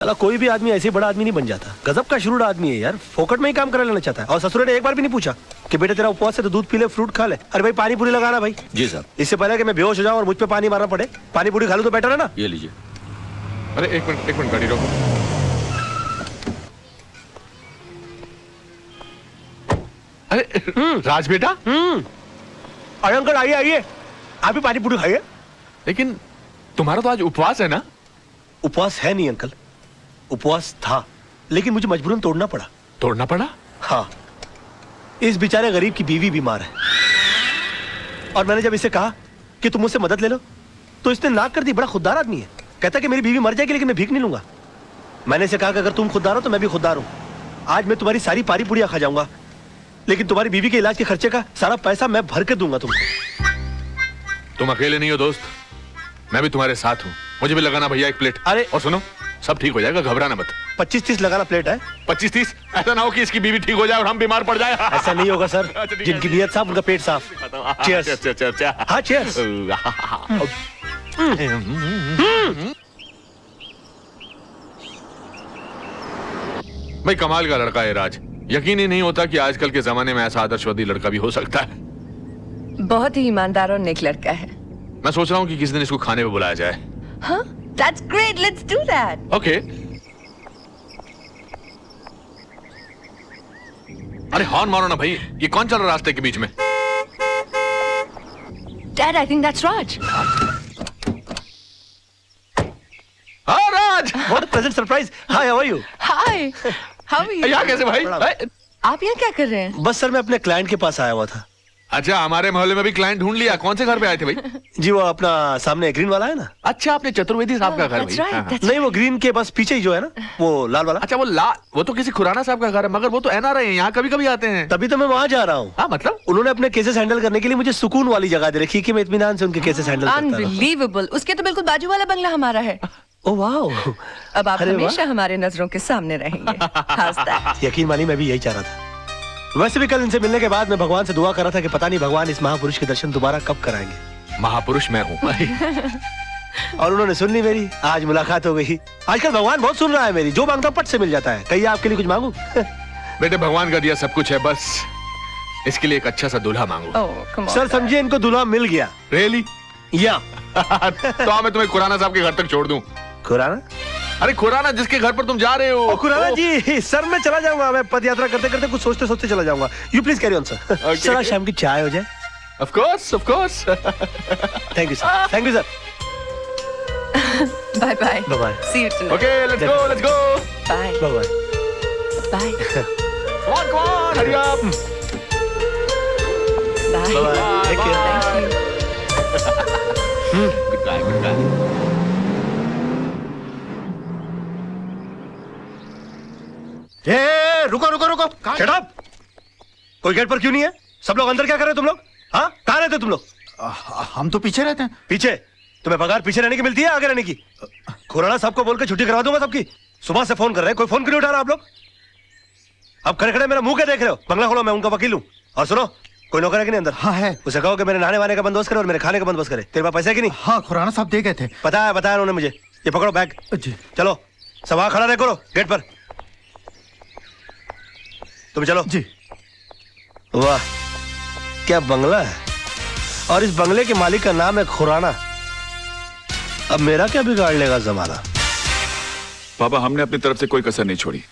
साला कोई भी आदमी ऐसे बड़ा आदमी नहीं बन जाता। गजब का शुरू आदमी है यार, फोकट में ही काम करा लेना चाहता है। और ससुर ने एक बार भी नहीं पूछा कि बेटा तेरा उपवास है तो दूध पी ले, फ्रूट खा ले। अरे भाई पानी पूरी लगाना भाई। जी साहब। इससे पहले कि मैं बेहोश हो जाऊं और मुझ पे पानी मारना पड़े, पानी पूरी खा लूं तो बेटर है ना। ये लीजिए। अरे एक मिनट गाड़ी रोको। अरे राज बेटा। अरे अंकल आइए आइए, आप भी पानी पूरी खाइए। लेकिन तुम्हारा तो आज उपवास है ना? उपवास है नहीं अंकल, उपवास था, लेकिन मुझे मजबूरन तोड़ना पड़ा। तोड़ना पड़ा? हाँ, इस बेचारे गरीब की बीवी बीमार है और मैंने जब इसे कहा कि तुम मुझसे मदद ले लो तो इसने नाक कर दी। बड़ा खुददार आदमी है, कहता कि मेरी बीवी मर जाएगी लेकिन मैं भीख नहीं लूंगा। मैंने इसे कहा कि अगर तुम खुददार हो तो मैं भी खुददार हूं। आज मैं तुम्हारी सारी पारी पुड़िया खा जाऊंगा, लेकिन तुम्हारी बीवी के इलाज के खर्चे का सारा पैसा मैं भर के दूंगा तुमको। तुम अकेले नहीं हो दोस्त, मैं भी तुम्हारे साथ हूँ। मुझे भी लगाना भैया एक प्लेट। अरे और सुनो, सब ठीक हो जाएगा, घबराना मत। 25-30 लगाना प्लेट है। 25-30? ऐसा ना हो कि इसकी बीवी ठीक हो जाए और हम बीमार पड़ जाए। ऐसा नहीं होगा सर, अच्छा, ठीक है। जिनकी नीयत साफ उनका पेट साफ। चीयर्स। अच्छा। हाँ चीयर्स। भाई कमाल का लड़का है राज, यकीन ही नहीं होता कि आजकल के जमाने में ऐसा आदर्शवादी लड़का भी हो सकता है। बहुत ही ईमानदार और नेक लड़का है। मैं सोच रहा हूँ कि किसी दिन इसको खाने पे बुलाया जाए। हाँ, that's great, let's do that. Okay. अरे हॉर्न मारो ना भाई, ये कौन चल रहा है रास्ते के बीच में? Dad, I think that's Raj. हाँ राज। What a pleasant surprise. Hi, how are you? Hi, how are you? यहाँ कैसे भाई? आप यहाँ क्या कर रहे हैं? बस सर मैं अपने क्लाइंट के पास आया हुआ था। अच्छा, हमारे मोहल्ले में भी क्लाइंट ढूंढ लिया। कौन से घर पे आए थे भाई? जी वो अपना सामने ग्रीन वाला है ना। अच्छा, आपने चतुर्वेदी साहब का घर That's भाई? right, हाँ, हाँ। that's नहीं वो ग्रीन के बस पीछे ही जो है ना, वो लाल वाला। अच्छा वो तो किसी खुराना साहब का घर है, मगर वो तो एनआरआई है, यहाँ कभी कभी आते हैं। तभी तो मैं वहाँ जा रहा हूँ। हाँ मतलब? उन्होंने अपने केसेस हैंडल करने के लिए मुझे सुकून वाली जगह दे रखी कि मैं इत्मीनान से उनके केसेस हैंडल करता रहूं। Unbelievable. उसके तो बिल्कुल बाजू वाला बंगला हमारा है। Oh wow. अब आप अरे वाह। हमेशा हमारे नजरों के सामने रहेंगे। How's that? यकीन मानिए मैं भी यही चाह रहा था। वैसे भी कल इनसे मिलने के बाद मैं भगवान से दुआ कर रहा था कि पता नहीं भगवान इस महापुरुष के दर्शन दोबारा कब कराएंगे। महापुरुष मैं हूँ। और उन्होंने सुन ली मेरी, आज मुलाकात हो गई। आजकल भगवान बहुत सुन रहा है मेरी, जो मांगता हूं पट से मिल जाता है। कहिए आपके लिए कुछ मांगू? बेटे भगवान का दिया सब कुछ है, बस इसके लिए एक अच्छा सा दूल्हा मांगो। Oh, come on. सर समझिए इनको दूल्हा मिल गया। रियली? या तो मैं तुम्हें खुराना साहब के घर तक छोड़ दूं। खुराना? अरे खुराना जिसके घर पर तुम जा रहे हो। खुराना जी, सर मैं चला जाऊंगा। मैं पद यात्रा करते करते कुछ सोचते सोचते चला जाऊंगा। You please carry on sir. Sir आज शाम की चाय हो जाए। Of course of course. Thank you sir, thank you sir. Bye bye. Bye bye. See you tonight. Okay let's go let's go. Bye. Bye bye. Bye. Come on hurry up. Bye. Bye bye. Take care. Thank you. Goodbye goodbye. ए रुको रुको रुको, shut up. कोई gate पर क्यों नहीं है? सब लोग अंदर क्या कर रहे हो तुम लोग? हाँ कहाँ रहते हो तुम लोग? हम तो पीछे रहते हैं। पीछे? तुम्हें पगार पीछे रहने की मिलती है आगे रहने की? खुराना साहब को बोल के छुट्टी करवा दूंगा सबकी। सुबह से फोन कर रहे हैं, कोई फोन क्यों नहीं उठा रहा आप लोग? अब खड़े खड़े मेरा मुंह क्या देख रहे हो? बंगला खोलो, मैं उनका वकील हूँ। और सुनो, कोई नौकर है कि नहीं अंदर? हाँ है। उसे कहो कि मेरे नहाने वाने का बंदोबस्त करे और मेरे खाने का बंदोबस्त करे। तेरे पास पैसे है कि नहीं? हाँ खुराना साहब दे गए थे। बताया उन्होंने मुझे। ये पकड़ो बैग। जी। चलो सब वहां खड़ा रहे करो गेट पर। तुम चलो जी। वाह क्या बंगला है, और इस बंगले के मालिक का नाम है खुराना। अब मेरा क्या बिगाड़ लेगा जमाना? पापा हमने अपनी तरफ से कोई कसर नहीं छोड़ी,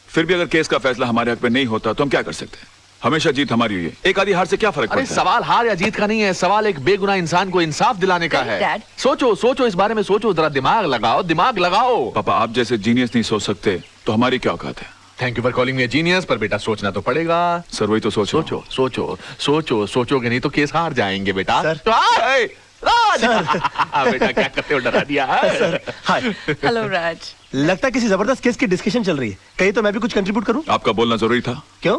फिर भी अगर केस का फैसला हमारे हक में नहीं होता तो हम क्या कर सकते हैं? हमेशा जीत हमारी हुई है, एक आधी हार से क्या फर्क अरे पड़ता है? सवाल हार या जीत का नहीं है, सवाल एक बेगुनाह इंसान को इंसाफ दिलाने का है। Dad. सोचो सोचो इस बारे में सोचो, जरा दिमाग लगाओ दिमाग लगाओ। पापा आप जैसे जीनियस नहीं सोच सकते तो हमारी क्या औकात है? Thank you for calling me genius, पर बेटा सोचना तो पड़ेगा। सर वही तो सोचो। सोचो सोचो सोचो सोचोगे नहीं तो केस हार जाएंगे बेटा। सर। राज। बेटा क्या करते हो, डरा दिया। हाय। Hello, Raj. लगता है किसी जबरदस्त केस की डिस्कशन चल रही है, कहीं तो मैं भी कुछ कंट्रीब्यूट करूं? आपका बोलना जरूरी था। क्यों?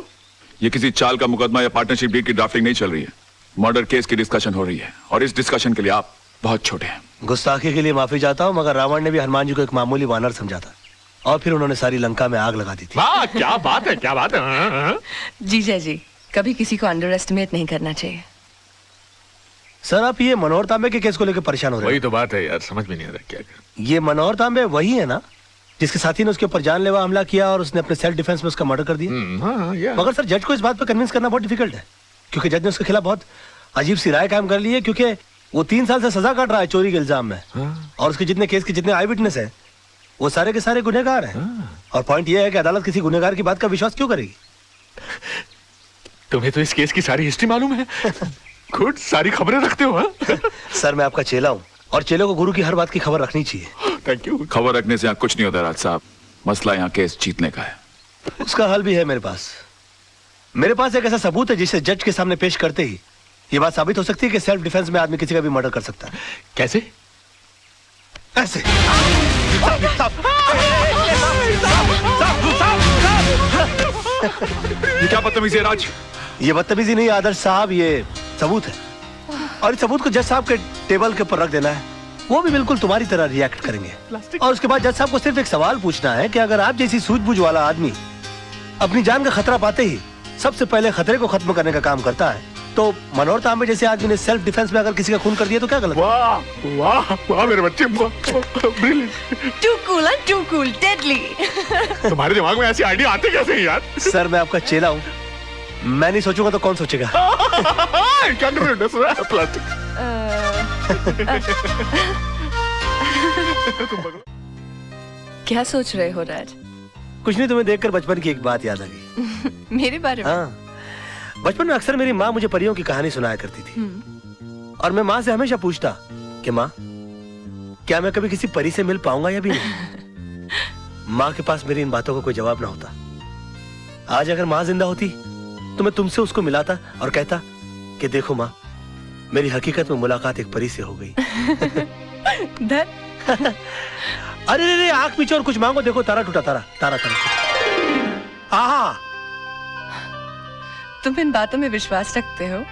ये किसी चाल का मुकदमा या पार्टनरशिप डीड की ड्राफ्टिंग नहीं चल रही है, मर्डर केस की डिस्कशन हो रही है, और इस डिस्कशन के लिए आप बहुत छोटे हैं। गुस्ताखी के लिए माफी चाहता हूं, मगर रावण ने भी हनुमान जी को एक मामूली वानर समझा था और फिर उन्होंने सारी लंका में आग लगा दी थी। वाह क्या बात है क्या बात है। जीजा जी, कभी किसी को अंडर एस्टिमेट नहीं करना चाहिए। सर आप ये मनोहर तांबे के केस को लेकर परेशान हो रहे वही हैं? तो बात है यार, समझ में नहीं आ रहा क्या कर। ये मनोहर तांबे वही है ना जिसके साथी ने उसके ऊपर जानलेवा हमला किया और उसने अपने सेल्फ डिफेंस में उसका मर्डर कर दिया। हाँ, या। मगर सर जज को इस बात पर कन्विंस करना बहुत डिफिकल्ट है, क्योंकि जज ने उसके खिलाफ बहुत अजीब सी राय कायम कर ली है, क्योंकि वो 3 साल से सजा काट रहा है चोरी के इल्जाम में। और उसके जितने केस के जितने आई विटनेस है वो सारे के सारे गुनहगार हैं। और पॉइंट ये है कि अदालत किसी गुनहगार की बात का विश्वास क्यों करेगी? तुम्हें तो इस केस की सारी हिस्ट्री मालूम है। गुड, सारी खबरें रखते हो। हाँ? सर मैं आपका चेला हूँ और चेले को गुरु की हर बात की खबर रखनी चाहिए। Thank you. खबर रखने से यहाँ कुछ नहीं होता राज साहब, मसला यहाँ केस जीतने का है। उसका हल भी है मेरे पास। मेरे पास एक ऐसा सबूत है जिसे जज के सामने पेश करते ही ये बात साबित हो सकती है कि सेल्फ डिफेंस में आदमी किसी का भी मर्डर कर सकता है। कैसे? ऐसे। ये क्या बदतमीजी है राज? ये बदतमीजी नहीं आदर्श साहब, ये सबूत है। और इस सबूत को जज साहब के टेबल के ऊपर रख देना है, वो भी बिल्कुल तुम्हारी तरह रिएक्ट करेंगे। और उसके बाद जज साहब को सिर्फ एक सवाल पूछना है कि अगर आप जैसी सूझबूझ वाला आदमी अपनी जान का खतरा पाते ही सबसे पहले खतरे को खत्म करने का काम करता है, तो मनोहर तांबे जैसे आदमी ने सेल्फ डिफेंस में अगर किसी का खून कर दिया तो क्या गलत? वाह वाह वाह मेरे बच्चे, brilliant. Too cool and too cool, deadly. तुम्हारे दिमाग में ऐसी आइडिया आते कैसे हैं यार? सर मैं आपका चेला हूँ, मैं नहीं सोचूंगा तो कौन सोचेगा? क्या कर रहे हो? प्लास्टिक। क्या सोच रहे हो राज? कुछ नहीं, तुम्हें देखकर बचपन की एक बात याद आ गई। मेरे बारे में? हाँ, बचपन में अक्सर मेरी माँ मुझे परियों की कहानी सुनाया करती थी और मैं माँ से हमेशा पूछता कि माँ क्या मैं कभी किसी परी से मिल पाऊंगा या भी नहीं? माँ के पास मेरी इन बातों का कोई जवाब ना होता। आज अगर माँ जिंदा होती तो मैं तुमसे उसको मिलाता और कहता कि देखो माँ, मेरी हकीकत में मुलाकात एक परी से हो गई। अरे रे आंख पीछे और कुछ मांगो, देखो तारा टूटा, तारा तारा तारा। आहा, तुम इन बातों में विश्वास रखते हो?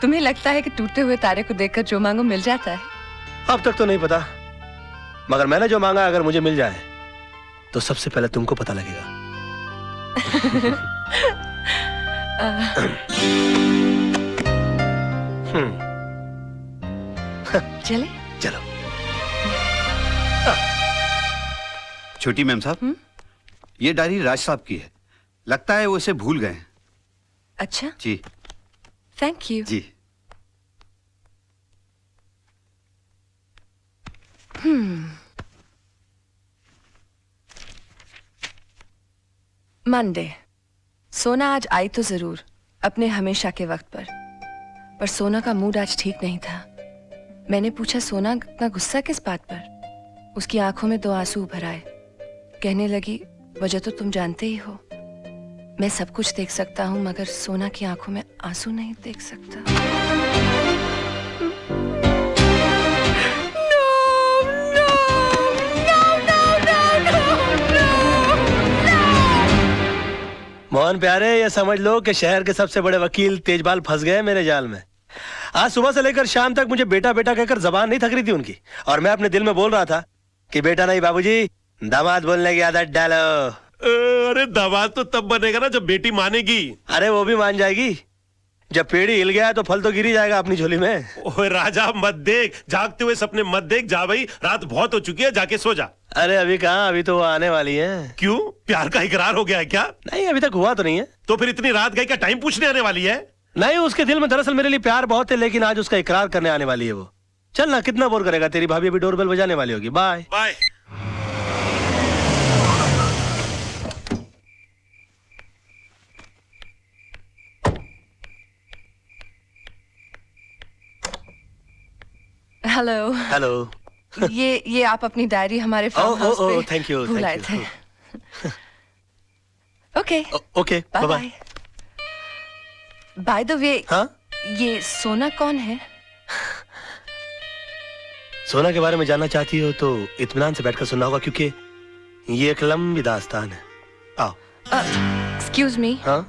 तुम्हें लगता है कि टूटे हुए तारे को देखकर जो मांगो मिल जाता है? अब तक तो नहीं पता, मगर मैंने जो मांगा अगर मुझे मिल जाए तो सबसे पहले तुमको पता लगेगा। चले? चलो। छोटी मैम साहब, ये डायरी राज साहब की है, लगता है वो इसे भूल गए हैं। अच्छा जी थैंक यू। जी। मंडे। सोना आज आई तो जरूर अपने हमेशा के वक्त पर सोना का मूड आज ठीक नहीं था। मैंने पूछा सोना इतना गुस्सा किस बात पर? उसकी आंखों में 2 आंसू उभर आए। कहने लगी वजह तो तुम जानते ही हो, मैं सब कुछ देख सकता हूँ मगर सोना की आंखों में आंसू नहीं देख सकता। मोहन प्यारे, ये समझ लो कि शहर के सबसे बड़े वकील तेजपाल फंस गए मेरे जाल में। आज सुबह से लेकर शाम तक मुझे बेटा बेटा कहकर जबान नहीं थक रही थी उनकी, और मैं अपने दिल में बोल रहा था कि बेटा नहीं बाबूजी, दामाद बोलने की आदत डालो। अरे दामाद तो तब बनेगा ना जब बेटी मानेगी। अरे वो भी मान जाएगी, जब पेड़ हिल गया तो फल तो गिर ही जाएगा अपनी झोली में। ओए राजा मत देख, जागते हुए सपने मत देख। जा भाई, रात बहुत हो चुकी है, जाके सो जा। अरे अभी कहाँ, अभी तो वो आने वाली है। क्यों, प्यार का इकरार हो गया है क्या? नहीं, अभी तक हुआ तो नहीं है। तो फिर इतनी रात गई का टाइम पूछने आने वाली है? नहीं, उसके दिल में दरअसल मेरे लिए प्यार बहुत है, लेकिन आज उसका इकरार करने आने वाली है वो। चल ना, कितना बोर करेगा, तेरी भाभी अभी डोरबेल बजाने वाली होगी। Bye bye. हेलो। हेलो। ये आप अपनी डायरी हमारे फार्म हाउस पे थैंक यू, भूल आए थे। Okay okay, bye bye. Bye. By the way, हाँ, ये सोना कौन है? सोना के बारे में जानना चाहती हो तो इत्मीनान से बैठकर सुनना होगा, क्योंकि ये एक लंबी दास्तान है। आओ। एक्सक्यूज मी, हाँ,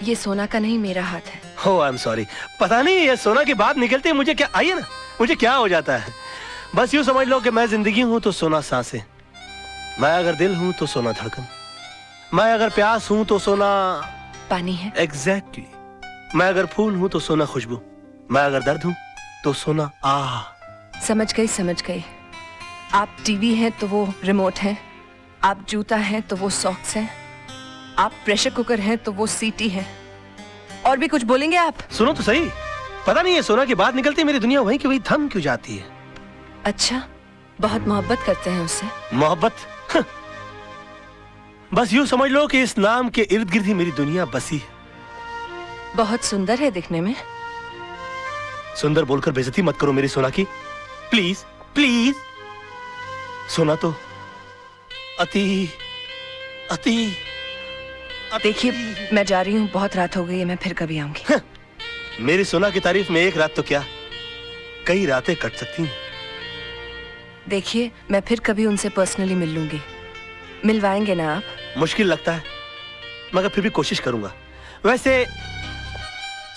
ये सोना का नहीं, मेरा हाथ है। हो आई एम सॉरी। पता नहीं ये सोना की बात निकलती है मुझे क्या, आइए ना, मुझे क्या हो जाता है। बस यूं समझ लो कि मैं जिंदगी हूं तो सोना सांसें, मैं अगर दिल हूं तो सोना धड़कन, मैं अगर प्यास हूं तो सोना पानी है। एग्जैक्टली। मैं अगर फूल हूं तो सोना खुशबू, मैं अगर दर्द हूं तो सोना आह। समझ गई समझ गई। आप टीवी हैं तो वो रिमोट है, आप जूता हैं तो वो सॉक्स हैं, आप प्रेशर कुकर हैं तो वो सीटी है। और भी कुछ बोलेंगे आप? सुनो तो सही, पता नहीं है सोना की बात निकलती मेरी दुनिया वहीं की वहीं थम क्यों जाती है। अच्छा, बहुत मोहब्बत करते हैं उससे? मोहब्बत? बस यूं समझ लो कि इस नाम के इर्द गिर्द ही मेरी दुनिया बसी है। बहुत सुंदर है दिखने में। सुंदर बोलकर बेइज्जती मत करो मेरी सोना की, प्लीज प्लीज। सोना तो अति अति देखिए, मैं जा रही हूँ, बहुत रात हो गई है, मैं फिर कभी आऊंगी। मेरी सोना की तारीफ में एक रात तो क्या, कई रातें कट सकती हैं। देखिए, मैं फिर कभी उनसे पर्सनली मिल लूंगी। मिलवाएंगे ना आप? मुश्किल लगता है मगर फिर भी कोशिश करूंगा। वैसे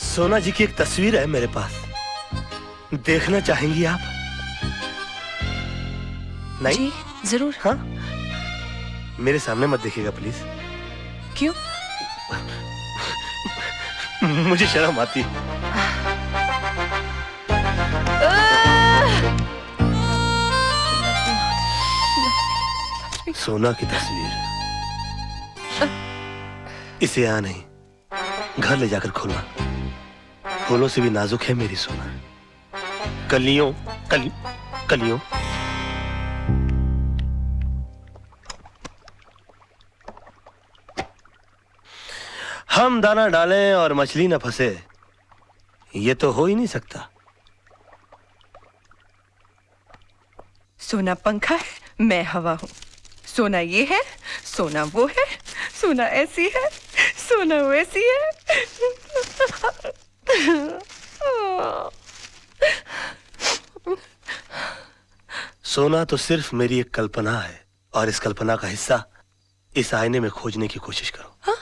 सोना जी की एक तस्वीर है मेरे पास, देखना चाहेंगी आप? नहीं? जी जरूर। हाँ, मेरे सामने मत देखिएगा प्लीज। क्यों? मुझे शर्म आती है। सोना की तस्वीर, इसे यहाँ नहीं, घर ले जाकर खोलना। फूलों से भी नाजुक है मेरी सोना, कलियों कलियों। हम दाना डालें और मछली न फंसे, ये तो हो ही नहीं सकता। सोना पंखा है, मैं हवा हूँ। सोना ये है, सोना वो है, सोना ऐसी है, सोना वैसी है। सोना तो सिर्फ मेरी एक कल्पना है और इस कल्पना का हिस्सा इस आईने में खोजने की कोशिश करो। हाँ?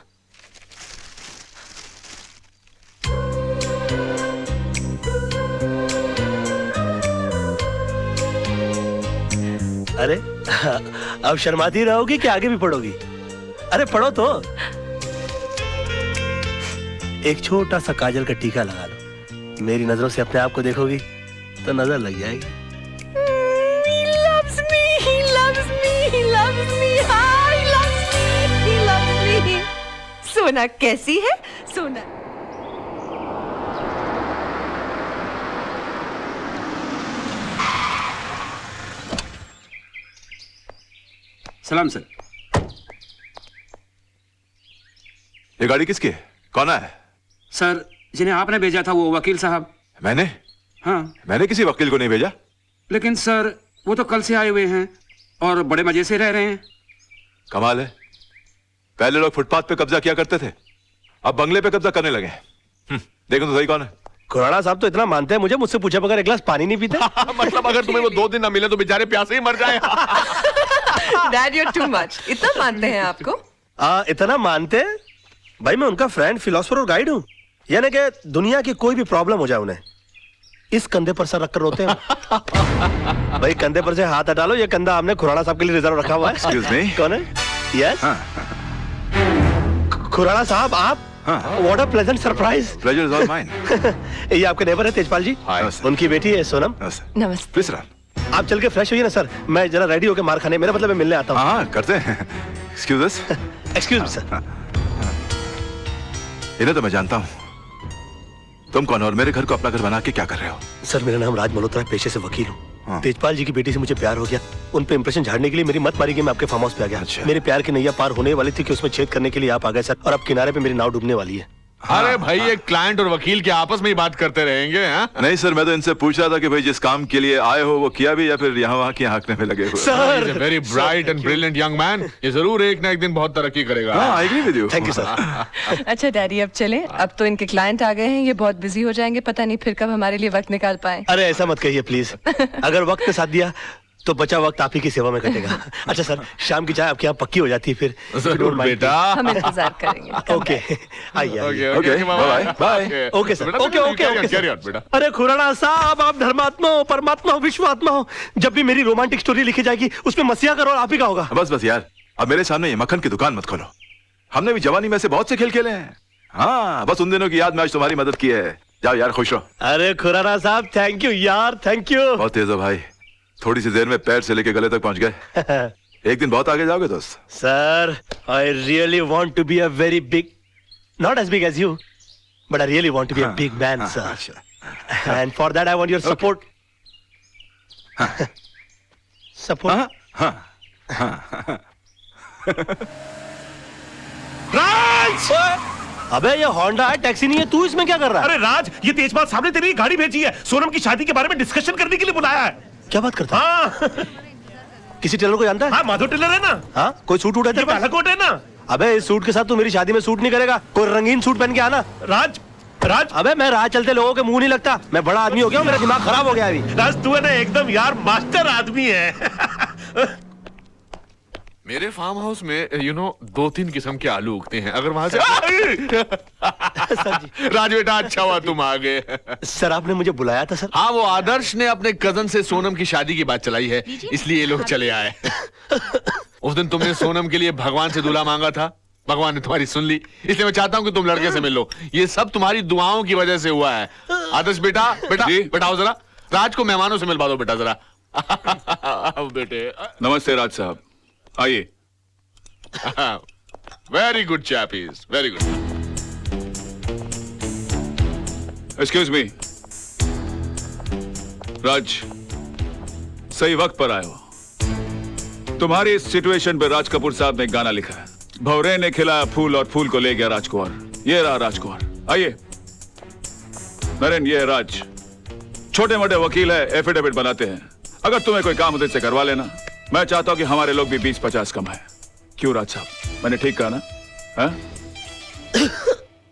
अरे अब शर्माती रहोगी कि आगे भी पढ़ोगी? अरे पढ़ो तो। एक छोटा सा काजल का टीका लगा लो, मेरी नजरों से अपने आप को देखोगी तो नजर लग जाएगी। He loves me, he loves me, he loves me, he loves me, he loves me। सोना कैसी है? सोना सलाम सर। ये गाड़ी किसकी है? कौन है? सर, जिन्हें आपने भेजा था वो वकील साहब। मैंने? हाँ। मैंने किसी वकील को नहीं भेजा। लेकिन सर, वो तो कल से आए हुए हैं और बड़े मजे से रह रहे हैं। कमाल है, पहले लोग फुटपाथ पे कब्जा किया करते थे, अब बंगले पे कब्जा करने लगे। देखो तो सही कौन है। खुराना साहब तो इतना मानते हैं मुझे, मुझसे पूछे बगैर एक गिलास पानी नहीं पीते। मतलब अगर तुम्हें वो 2 दिन ना मिले तो बेचारे प्यासे ही मर जाए। Dad, you're too much। इतना मानते हैं आपको? इतना मानते हैं? भाई मैं उनका फ्रेंड, फिलोसोफर और गाइड हूँ। यानी कि दुनिया की कोई भी प्रॉब्लम हो जाए उन्हें इस कंधे पर सर रखकर रोते हैं। भाई कंधे पर से हाथ हटा लो, ये कंधा हमने खुराना साहब के लिए रिजर्व रखा हुआ है। Excuse me? कौन है? यस खुराना साहब, आप? What a pleasant surprise। Pleasure is all mine। ये आपके नेबर है तेजपाल जी। Hi। उनकी बेटी है सोनम। नमस्ते। Please run. आप चल के फ्रेश होइए ना सर, मैं जरा रेडी होकर मार खाने, मेरा मतलब मैं मिलने आता हूँ। हाँ करते हैं। Excuse us। Excuse me sir. इन्हें तो मैं जानता हूँ। तुम कौन हो और मेरे घर को अपना घर बना के क्या कर रहे हो? सर मेरा नाम राज मल्होत्रा है, पेशे से वकील हूँ। हाँ। तेजपाल जी की बेटी से मुझे प्यार हो गया, उन पे इंप्रेशन झाड़ने के लिए मेरी मत मारी गई, मैं आपके फार्म हाउस पे आ गया। अच्छा। मेरे प्यार की नैया पार होने वाली थी कि उसमें छेद करने के लिए आप आ गए सर, और अब किनारे पे मेरी नाव डूबने वाली है। अरे भाई, ये क्लाइंट और वकील के आपस में ही बात करते रहेंगे। नहीं सर, मैं तो इनसे पूछ रहा था कि भाई जिस काम के लिए आए हो वो किया भी या फिर यहाँ वहाँ की हाँकने में लगे हुए। Sir very bright and brilliant young man, ये जरूर एक ना एक दिन बहुत तरक्की करेगा। I agree with you. Thank you sir. अच्छा डैडी, अब चलें, अब तो इनके क्लाइंट आ गए हैं, ये बहुत बिजी हो जाएंगे, पता नहीं फिर कब हमारे लिए वक्त निकाल पाए। अरे ऐसा मत कहिए प्लीज, अगर वक्त ने साथ दिया तो बचा वक्त आप ही की सेवा में कटेगा। अच्छा सर, शाम की चाय आपके यहाँ पक्की हो जाती है फिर? जरूर बेटा। हम इंतजार करेंगे। ओके आइए। Okay bye bye. Okay sir, okay okay okay sir. अरे खुराना साहब, आप धर्मात्मा हो, परमात्मा हो, विश्वात्मा हो, जब भी मेरी रोमांटिक स्टोरी लिखी जाएगी उसमें मसीहा का रोल आप ही का होगा। बस बस यार, अब मेरे सामने ये मक्खन की दुकान मत खोलो। हमने भी जवानी में से बहुत से खेल खेले हैं। हाँ, बस उन दिनों की याद में आज तुम्हारी मदद की है। जाओ यार, खुश रहो। अरे खुराना साहब, थैंक यू यार, थैंक यू। बहुत तेज हो भाई, थोड़ी सी देर में पैर से लेके गले तक पहुंच गए। एक दिन बहुत आगे जाओगे दोस्त। Sir, I really want to be a very big, not as big as you, but I really want to be a big man, sir. अच्छा। And for that I want your support. Support. Raj! अबे ये Honda है, taxi नहीं है. तू इसमें क्या कर रहा है? अरे राज, ये तेजपाल साहब ने तेरी गाड़ी भेजी है, सोनम की शादी के बारे में डिस्कशन करने के लिए बुलाया है. क्या बात करता है? हाँ किसी टेलर को जानता है? हाँ, माधव टेलर है ना. हाँ, कोई सूट उठा ये तेरे पास? बालाकोट है ना. अबे इस सूट के साथ तू मेरी शादी में सूट नहीं करेगा. कोई रंगीन सूट पहन के आना. राज, राज, अबे मैं राह चलते लोगों के मुंह नहीं लगता. मैं बड़ा आदमी हो गया हूँ, मेरा दिमाग खराब हो गया अभी. राज, तू है ना एकदम यार मास्टर आदमी है. मेरे फार्म हाउस में 2-3 किस्म के आलू उगते हैं. अगर वहां से सर जी. राज बेटा, अच्छा हुआ तुम आ गए. सर आपने मुझे बुलाया था सर. हाँ, वो आदर्श ने अपने कजन से सोनम की शादी की बात चलाई है, इसलिए ये लोग चले आए. उस दिन तुमने सोनम के लिए भगवान से दूल्हा मांगा था, भगवान ने तुम्हारी सुन ली, इसलिए मैं चाहता हूँ कि तुम लड़के से मिल लो. ये सब तुम्हारी दुआओं की वजह से हुआ है. आदर्श बेटा, बेटा बेटा आओ जरा. राज को मेहमानों से मिलवा दो बेटा जरा. आओ बेटे. नमस्ते राज साहब, आइए. वेरी गुड चैपीज, very good. Excuse me. Raj, सही वक्त पर आए हो. तुम्हारी इस सिचुएशन पे राज कपूर साहब ने एक गाना लिखा है. भौरे ने खिलाया फूल और फूल को ले गया राजकुमार. ये रहा राजकुमार. आइए नरेन, ये है राज. छोटे मोटे वकील है, एफिडेविट बनाते हैं. अगर तुम्हें कोई काम उधर से करवा लेना. मैं चाहता हूं कि हमारे लोग भी 20-50 कम है. क्यों राज साहब, मैंने ठीक कहा ना?